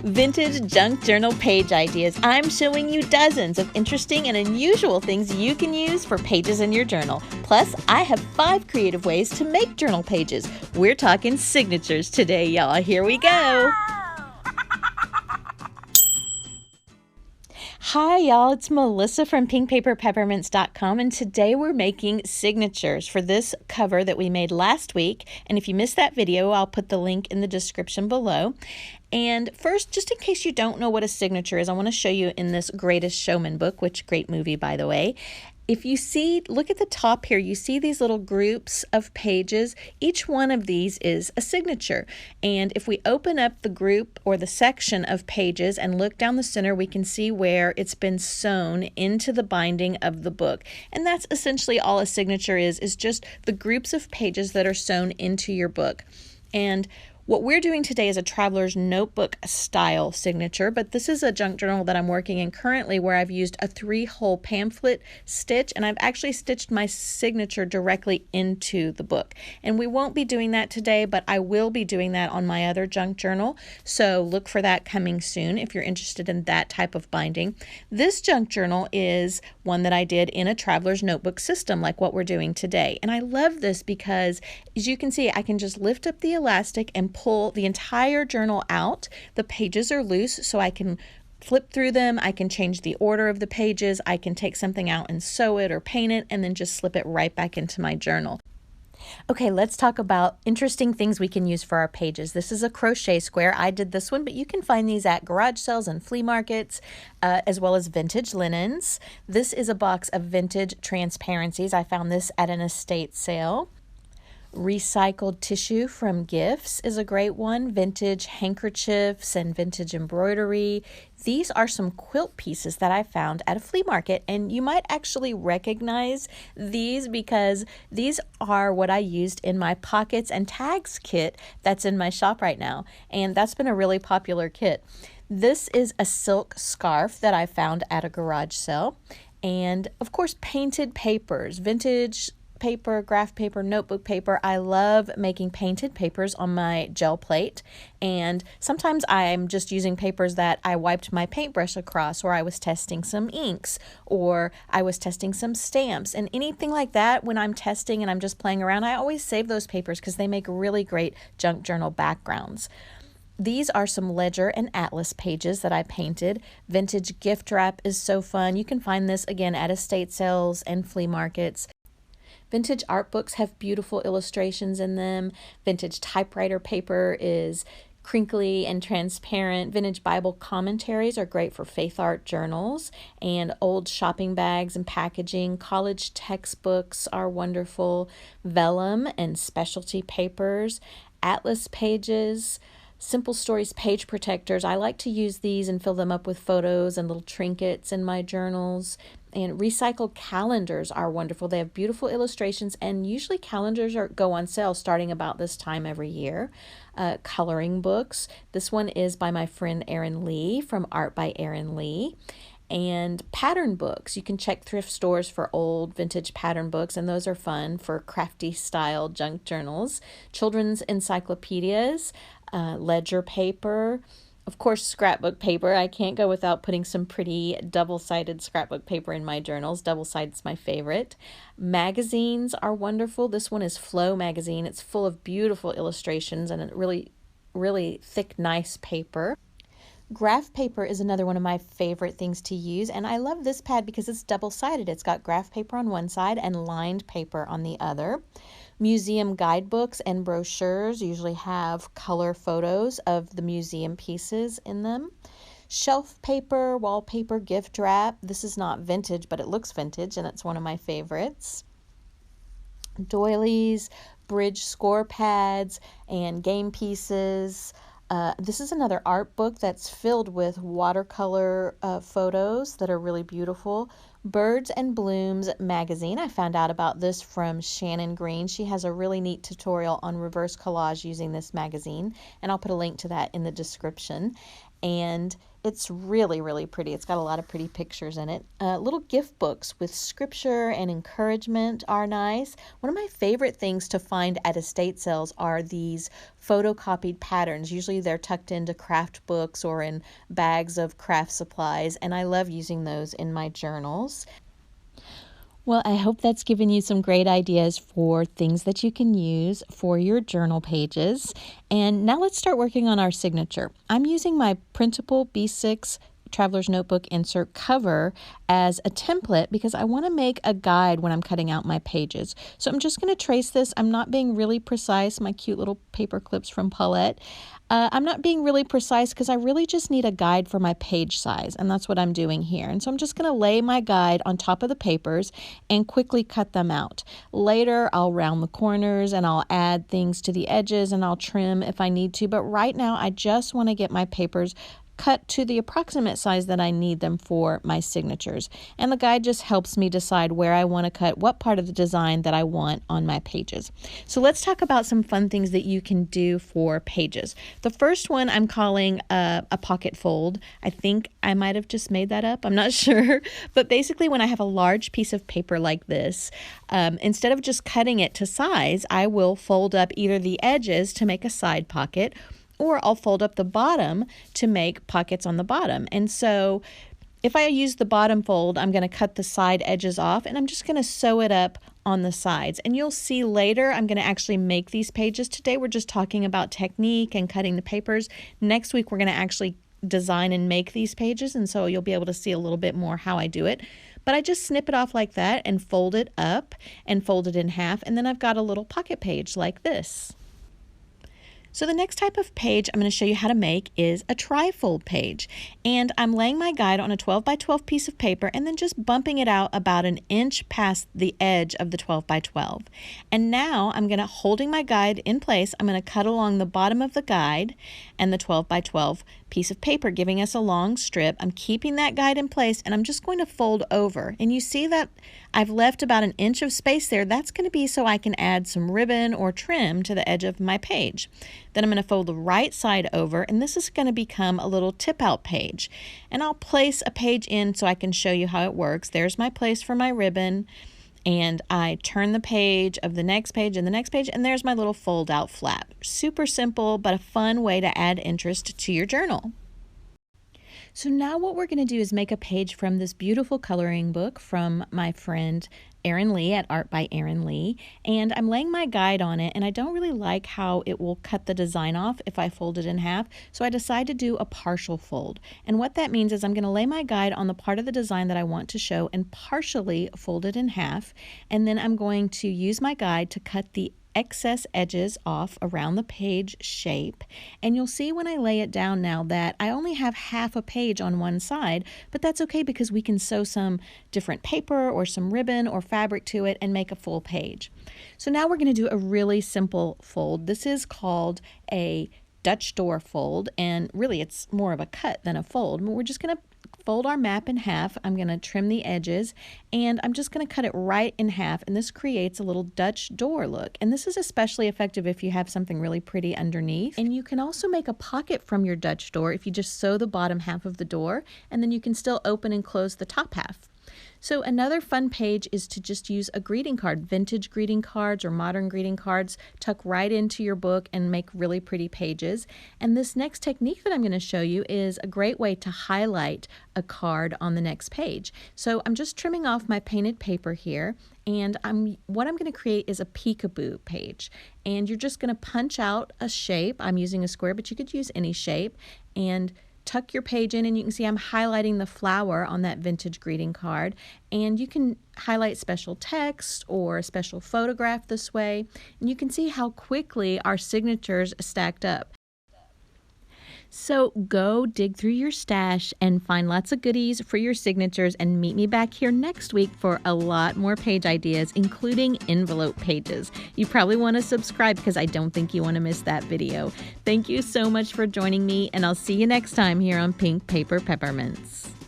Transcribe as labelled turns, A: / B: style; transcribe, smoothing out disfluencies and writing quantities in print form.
A: Vintage junk journal page ideas. I'm showing you dozens of interesting and unusual things you can use for pages in your journal. Plus, I have 5 creative ways to make journal pages. We're talking signatures today, y'all. Here we go. Hi, y'all. It's Melissa from pinkpaperpeppermints.com, and today we're making signatures for this cover that we made last week. And if you missed that video, I'll put the link in the description below. And first, just in case you don't know what a signature is, I want to show you in this Greatest Showman book, which great movie, by the way. If you see, look at the top here, you see these little groups of pages. Each one of these is a signature. And if we open up the group or the section of pages and look down the center, we can see where it's been sewn into the binding of the book. And that's essentially all a signature is just the groups of pages that are sewn into your book. And what we're doing today is a traveler's notebook style signature, but this is a junk journal that I'm working in currently where I've used a 3-hole pamphlet stitch, and I've actually stitched my signature directly into the book. And we won't be doing that today, but I will be doing that on my other junk journal, so look for that coming soon if you're interested in that type of binding. This junk journal is one that I did in a traveler's notebook system like what we're doing today. And I love this because, as you can see, I can just lift up the elastic and pull the entire journal out. The pages are loose, so I can flip through them. I can change the order of the pages. I can take something out and sew it or paint it and then just slip it right back into my journal. Okay, let's talk about interesting things we can use for our pages. This is a crochet square. I did this one, but you can find these at garage sales and flea markets, as well as vintage linens. This is a box of vintage transparencies. I found this at an estate sale. Recycled tissue from gifts is a great one. Vintage handkerchiefs and vintage embroidery. These are some quilt pieces that I found at a flea market, and you might actually recognize these because these are what I used in my pockets and tags kit that's in my shop right now, and that's been a really popular kit. This is a silk scarf that I found at a garage sale, and of course painted papers, vintage paper, graph paper, notebook paper. I love making painted papers on my gel plate, and sometimes I'm just using papers that I wiped my paintbrush across, or I was testing some inks, or I was testing some stamps, and anything like that. When I'm testing and I'm just playing around, I always save those papers because they make really great junk journal backgrounds. These are some ledger and atlas pages that I painted. Vintage gift wrap is so fun. You can find this again at estate sales and flea markets. Vintage art books have beautiful illustrations in them. Vintage typewriter paper is crinkly and transparent. Vintage Bible commentaries are great for faith art journals. And old shopping bags and packaging. College textbooks are wonderful. Vellum and specialty papers. Atlas pages. Simple Stories page protectors. I like to use these and fill them up with photos and little trinkets in my journals. And recycled calendars are wonderful. They have beautiful illustrations, and usually calendars go on sale starting about this time every year. Coloring books. This one is by my friend Erin Leigh from Art by Erin Leigh. And pattern books. You can check thrift stores for old vintage pattern books, and those are fun for crafty style junk journals. Children's encyclopedias, ledger paper, of course scrapbook paper. I can't go without putting some pretty double-sided scrapbook paper in my journals. Double-sided's my favorite. Magazines are wonderful. This one is Flow magazine. It's full of beautiful illustrations and a really thick, nice paper. Graph paper is another one of my favorite things to use, and I love this pad because it's double-sided. It's got graph paper on one side and lined paper on the other. Museum guidebooks and brochures usually have color photos of the museum pieces in them. Shelf paper, wallpaper, gift wrap. This is not vintage, but it looks vintage, and it's one of my favorites. Doilies, bridge score pads, and game pieces. This is another art book that's filled with watercolor photos that are really beautiful. Birds and Blooms magazine. I found out about this from Shannon Green. She has a really neat tutorial on reverse collage using this magazine, and I'll put a link to that in the description. and it's really, really pretty. It's got a lot of pretty pictures in it. Little gift books with scripture and encouragement are nice. One of my favorite things to find at estate sales are these photocopied patterns. Usually they're tucked into craft books or in bags of craft supplies, and I love using those in my journals. Well, I hope that's given you some great ideas for things that you can use for your journal pages. And now let's start working on our signature. I'm using my printable B6 Traveler's Notebook insert cover as a template because I want to make a guide when I'm cutting out my pages. So I'm just going to trace this. I'm not being really precise, my cute little paper clips from Paulette. I'm not being really precise because I really just need a guide for my page size, and that's what I'm doing here. And so I'm just going to lay my guide on top of the papers and quickly cut them out. Later, I'll round the corners and I'll add things to the edges and I'll trim if I need to, but right now I just want to get my papers cut to the approximate size that I need them for my signatures. And the guide just helps me decide where I want to cut what part of the design that I want on my pages. So let's talk about some fun things that you can do for pages. The first one I'm calling a pocket fold. I think I might have just made that up. I'm not sure. But basically when I have a large piece of paper like this, instead of just cutting it to size, I will fold up either the edges to make a side pocket, or I'll fold up the bottom to make pockets on the bottom. And so if I use the bottom fold, I'm going to cut the side edges off and I'm just going to sew it up on the sides. And you'll see later I'm going to actually make these pages. Today we're just talking about technique and cutting the papers. Next week we're going to actually design and make these pages, and so you'll be able to see a little bit more how I do it. But I just snip it off like that and fold it up and fold it in half, and then I've got a little pocket page like this. So the next type of page I'm going to show you how to make is a trifold page. And I'm laying my guide on a 12 by 12 piece of paper and then just bumping it out about an inch past the edge of the 12 by 12. And now I'm going to, holding my guide in place, I'm going to cut along the bottom of the guide and the 12 by 12 piece of paper, giving us a long strip. I'm keeping that guide in place and I'm just going to fold over. And you see that I've left about an inch of space there. That's going to be so I can add some ribbon or trim to the edge of my page. Then I'm going to fold the right side over, and this is going to become a little tip out page. And I'll place a page in so I can show you how it works. There's my place for my ribbon, and I turn the page of the next page and the next page, and there's my little fold out flap. Super simple, but a fun way to add interest to your journal. So now what we're going to do is make a page from this beautiful coloring book from my friend Erin Leigh at Art by Erin Leigh, and I'm laying my guide on it, and I don't really like how it will cut the design off if I fold it in half, so I decided to do a partial fold. And what that means is I'm going to lay my guide on the part of the design that I want to show and partially fold it in half, and then I'm going to use my guide to cut the excess edges off around the page shape. And you'll see when I lay it down now that I only have half a page on one side, but that's okay because we can sew some different paper or some ribbon or fabric to it and make a full page. So now we're going to do a really simple fold. This is called a Dutch door fold, and really it's more of a cut than a fold. We're just going to fold our map in half. I'm going to trim the edges, and I'm just going to cut it right in half, and this creates a little Dutch door look. And this is especially effective if you have something really pretty underneath. And you can also make a pocket from your Dutch door if you just sew the bottom half of the door, and then you can still open and close the top half. So another fun page is to just use a greeting card. Vintage greeting cards or modern greeting cards tuck right into your book and make really pretty pages. And this next technique that I'm going to show you is a great way to highlight a card on the next page. So I'm just trimming off my painted paper here, and what I'm going to create is a peekaboo page. And you're just going to punch out a shape. I'm using a square, but you could use any shape, and tuck your page in, and you can see I'm highlighting the flower on that vintage greeting card, and you can highlight special text or a special photograph this way, and you can see how quickly our signatures stacked up. So go dig through your stash and find lots of goodies for your signatures, and meet me back here next week for a lot more page ideas, including envelope pages. You probably want to subscribe because I don't think you want to miss that video. Thank you so much for joining me, and I'll see you next time here on Pink Paper Peppermints.